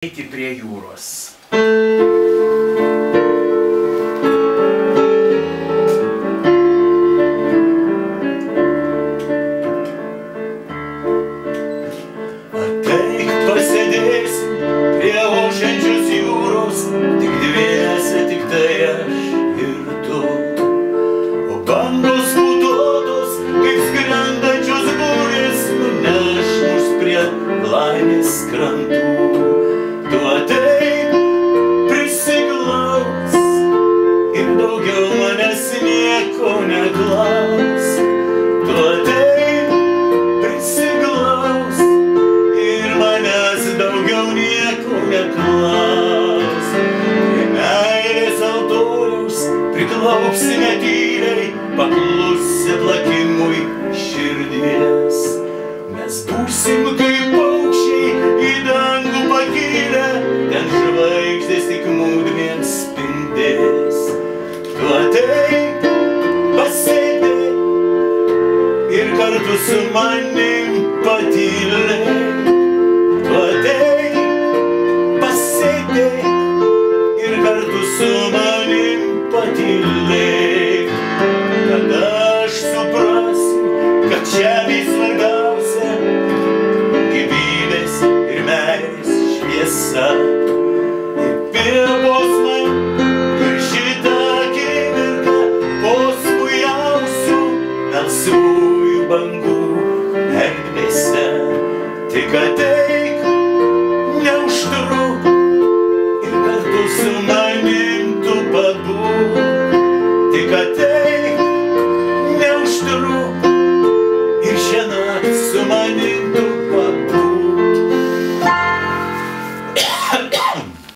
Eiti prie jūros. Ateik pasėdėsim prie ošiančios jūros, tik dviese, tik tai aš ir tu. O bangos putotos, kaip skrendančios burės, nuneš mus prie laimės krantų. Tu ateik, prisiglaus ir daugiau manęs nieko neklaus. Tu ateik, prisiglaus ir manęs daugiau nieko neklaus. Prie meilės altoriaus priklaupsime tyliai, paklusę plakimui širdies. Mes būsim kaip paukščiai į dangų pakilę, ten žvaigždės tik mūdvien spindės. Tu ateik, pasėdėk ir kartu su manim patylėk. Tu ateik, pasėdėk ir kartu su manim patylėk. Tada aš suprasiu, kad čia vis svarbiausia gyvybės ir meilės šviesa.